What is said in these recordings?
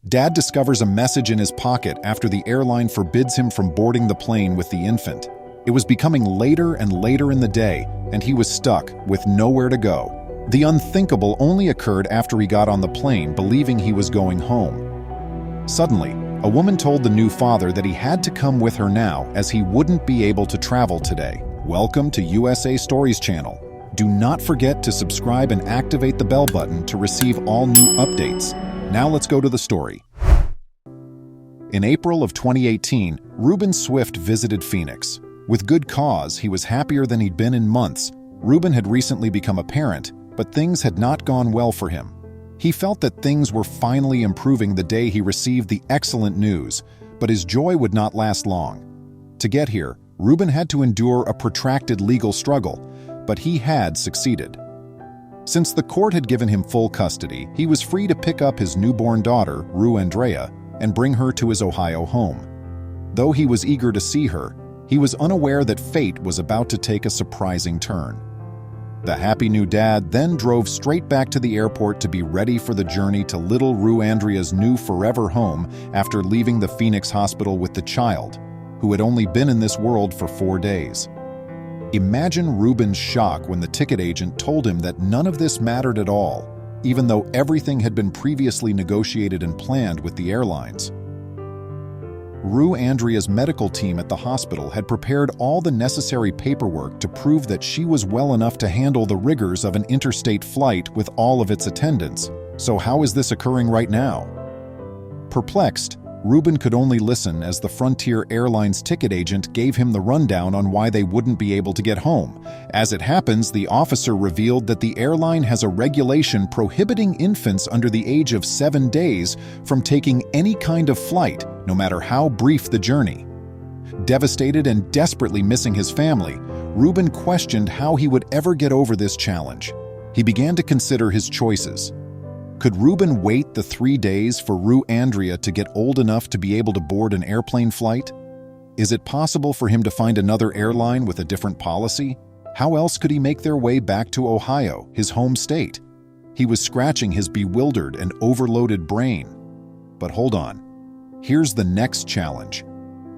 Dad discovers a message in his pocket after the airline forbids him from boarding the plane with the infant. It was becoming later and later in the day, and he was stuck with nowhere to go. The unthinkable only occurred after he got on the plane, believing he was going home. Suddenly, a woman told the new father that he had to come with her now as he wouldn't be able to travel today. Welcome to USA Stories channel. Do not forget to subscribe and activate the bell button to receive all new updates. Now let's go to the story. In April of 2018, Reuben Swift visited Phoenix. With good cause, he was happier than he'd been in months. Reuben had recently become a parent, but things had not gone well for him. He felt that things were finally improving the day he received the excellent news, but his joy would not last long. To get here, Reuben had to endure a protracted legal struggle, but he had succeeded. Since the court had given him full custody, he was free to pick up his newborn daughter, Rue Andrea, and bring her to his Ohio home. Though he was eager to see her, he was unaware that fate was about to take a surprising turn. The happy new dad then drove straight back to the airport to be ready for the journey to little Rue Andrea's new forever home after leaving the Phoenix hospital with the child, who had only been in this world for 4 days. Imagine Reuben's shock when the ticket agent told him that none of this mattered at all, even though everything had been previously negotiated and planned with the airlines. Rue Andrea's medical team at the hospital had prepared all the necessary paperwork to prove that she was well enough to handle the rigors of an interstate flight with all of its attendants. So how is this occurring right now? Perplexed, Reuben could only listen as the Frontier Airlines ticket agent gave him the rundown on why they wouldn't be able to get home. As it happens, the officer revealed that the airline has a regulation prohibiting infants under the age of 7 days from taking any kind of flight, no matter how brief the journey. Devastated and desperately missing his family, Reuben questioned how he would ever get over this challenge. He began to consider his choices. Could Reuben wait the 3 days for Rue Andrea to get old enough to be able to board an airplane flight? Is it possible for him to find another airline with a different policy? How else could he make their way back to Ohio, his home state? He was scratching his bewildered and overloaded brain. But hold on. Here's the next challenge.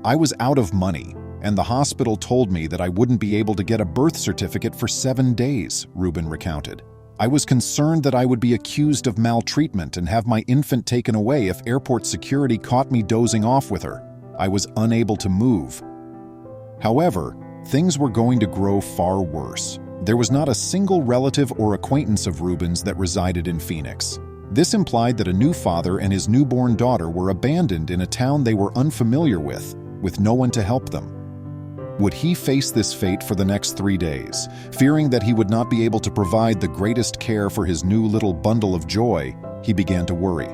I was out of money, and the hospital told me that I wouldn't be able to get a birth certificate for 7 days, Reuben recounted. I was concerned that I would be accused of maltreatment and have my infant taken away if airport security caught me dozing off with her. I was unable to move. However, things were going to grow far worse. There was not a single relative or acquaintance of Reuben's that resided in Phoenix. This implied that a new father and his newborn daughter were abandoned in a town they were unfamiliar with no one to help them. Would he face this fate for the next 3 days? Fearing that he would not be able to provide the greatest care for his new little bundle of joy, he began to worry.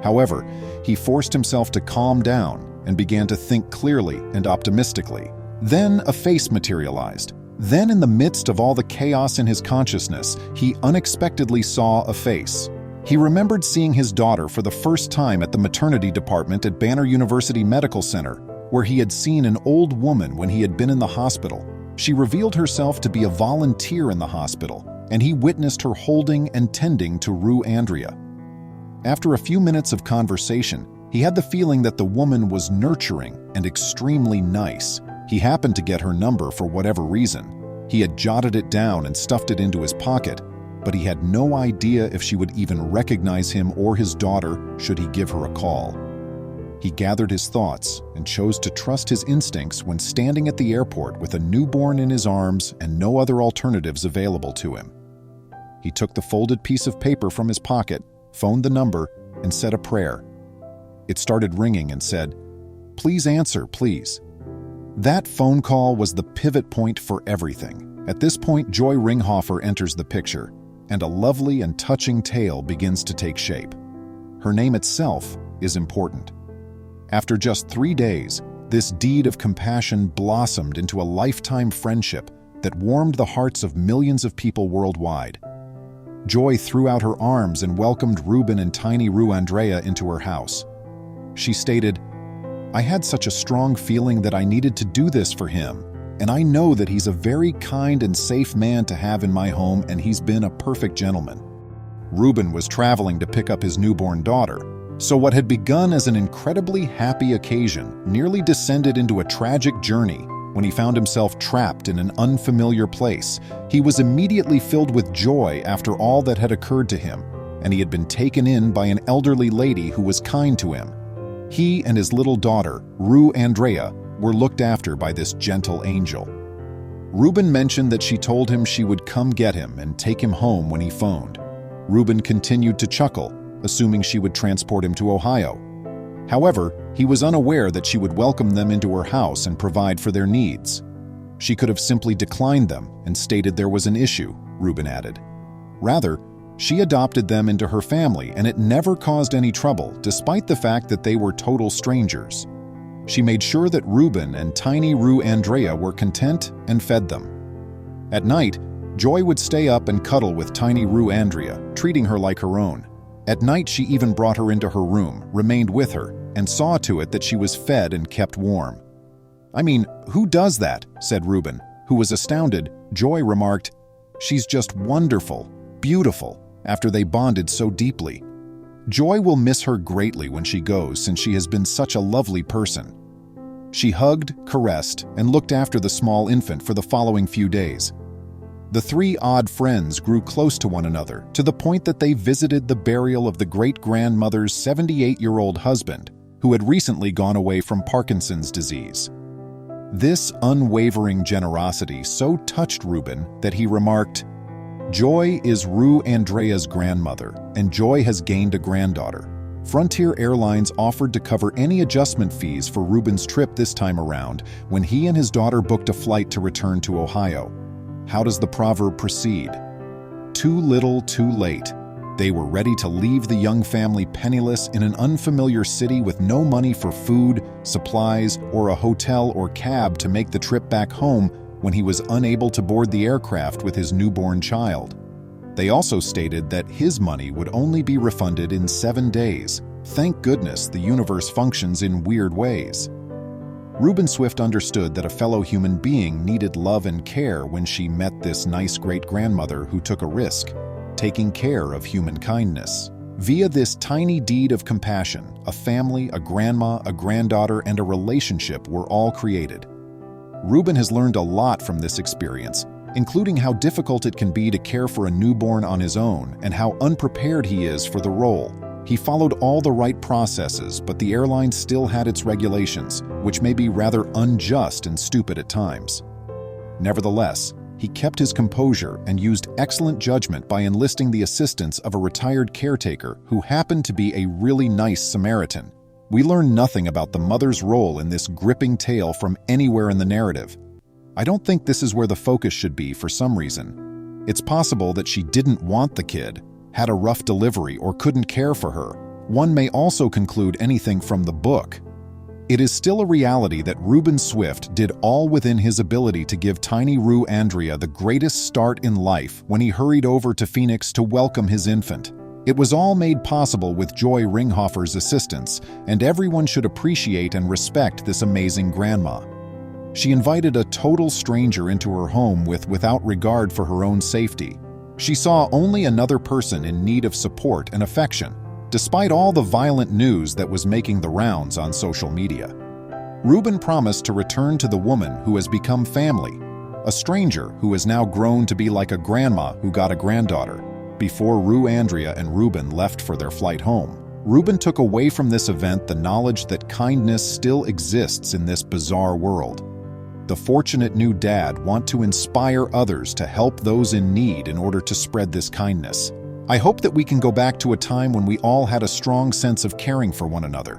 However, he forced himself to calm down and began to think clearly and optimistically. Then a face materialized. Then, in the midst of all the chaos in his consciousness, he unexpectedly saw a face. He remembered seeing his daughter for the first time at the maternity department at Banner University Medical Center, where he had seen an old woman when he had been in the hospital. She revealed herself to be a volunteer in the hospital, and he witnessed her holding and tending to Rue Andrea. After a few minutes of conversation, he had the feeling that the woman was nurturing and extremely nice. He happened to get her number for whatever reason. He had jotted it down and stuffed it into his pocket, but he had no idea if she would even recognize him or his daughter should he give her a call. He gathered his thoughts and chose to trust his instincts when standing at the airport with a newborn in his arms and no other alternatives available to him. He took the folded piece of paper from his pocket, phoned the number, and said a prayer. It started ringing and said, "Please answer, please." That phone call was the pivot point for everything. At this point, Joy Ringhofer enters the picture, and a lovely and touching tale begins to take shape. Her name itself is important. After just 3 days, this deed of compassion blossomed into a lifetime friendship that warmed the hearts of millions of people worldwide. Joy threw out her arms and welcomed Reuben and tiny Rue Andrea into her house. She stated, "I had such a strong feeling that I needed to do this for him, and I know that he's a very kind and safe man to have in my home, and he's been a perfect gentleman." Reuben was traveling to pick up his newborn daughter, So what had begun as an incredibly happy occasion nearly descended into a tragic journey when he found himself trapped in an unfamiliar place. He was immediately filled with joy after all that had occurred to him, and he had been taken in by an elderly lady who was kind to him. He and his little daughter, Rue Andrea, were looked after by this gentle angel. Ruben mentioned that she told him she would come get him and take him home when he phoned. Ruben continued to chuckle, assuming she would transport him to Ohio. However, he was unaware that she would welcome them into her house and provide for their needs. She could have simply declined them and stated there was an issue, Ruben added. Rather, she adopted them into her family, and it never caused any trouble, despite the fact that they were total strangers. She made sure that Ruben and tiny Rue Andrea were content and fed them. At night, Joy would stay up and cuddle with tiny Rue Andrea, treating her like her own. At night, she even brought her into her room, remained with her, and saw to it that she was fed and kept warm. "I mean, who does that?" said Ruben, who was astounded. Joy remarked, "She's just wonderful, beautiful," after they bonded so deeply. Joy will miss her greatly when she goes, since she has been such a lovely person. She hugged, caressed, and looked after the small infant for the following few days. The three odd friends grew close to one another, to the point that they visited the burial of the great-grandmother's 78-year-old husband, who had recently gone away from Parkinson's disease. This unwavering generosity so touched Ruben that he remarked, "Joy is Rue Andrea's grandmother, and Joy has gained a granddaughter." Frontier Airlines offered to cover any adjustment fees for Ruben's trip this time around when he and his daughter booked a flight to return to Ohio. How does the proverb proceed? Too little, too late. They were ready to leave the young family penniless in an unfamiliar city with no money for food, supplies, or a hotel or cab to make the trip back home when he was unable to board the aircraft with his newborn child. They also stated that his money would only be refunded in 7 days. Thank goodness the universe functions in weird ways. Ruben Swift understood that a fellow human being needed love and care when she met this nice great-grandmother who took a risk, taking care of human kindness. Via this tiny deed of compassion, a family, a grandma, a granddaughter, and a relationship were all created. Ruben has learned a lot from this experience, including how difficult it can be to care for a newborn on his own and how unprepared he is for the role. He followed all the right processes, but the airline still had its regulations, which may be rather unjust and stupid at times. Nevertheless, he kept his composure and used excellent judgment by enlisting the assistance of a retired caretaker who happened to be a really nice Samaritan. We learn nothing about the mother's role in this gripping tale from anywhere in the narrative. I don't think this is where the focus should be for some reason. It's possible that she didn't want the kid, had a rough delivery, or couldn't care for her. One may also conclude anything from the book. It is still a reality that Ruben Swift did all within his ability to give tiny Rue Andrea the greatest start in life when he hurried over to Phoenix to welcome his infant. It was all made possible with Joy Ringhofer's assistance, and everyone should appreciate and respect this amazing grandma. She invited a total stranger into her home without regard for her own safety. She saw only another person in need of support and affection, despite all the violent news that was making the rounds on social media. Ruben promised to return to the woman who has become family, a stranger who has now grown to be like a grandma who got a granddaughter. Before Rue Andrea and Ruben left for their flight home, Ruben took away from this event the knowledge that kindness still exists in this bizarre world. The fortunate new dad wants to inspire others to help those in need in order to spread this kindness. I hope that we can go back to a time when we all had a strong sense of caring for one another.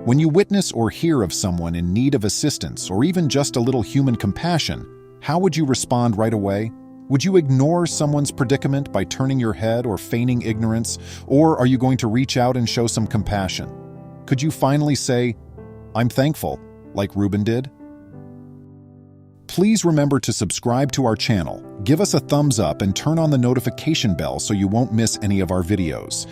When you witness or hear of someone in need of assistance or even just a little human compassion, how would you respond right away? Would you ignore someone's predicament by turning your head or feigning ignorance, or are you going to reach out and show some compassion? Could you finally say, "I'm thankful," like Ruben did? Please remember to subscribe to our channel, give us a thumbs up, and turn on the notification bell so you won't miss any of our videos.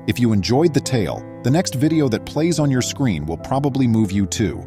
If you enjoyed the tale, the next video that plays on your screen will probably move you too.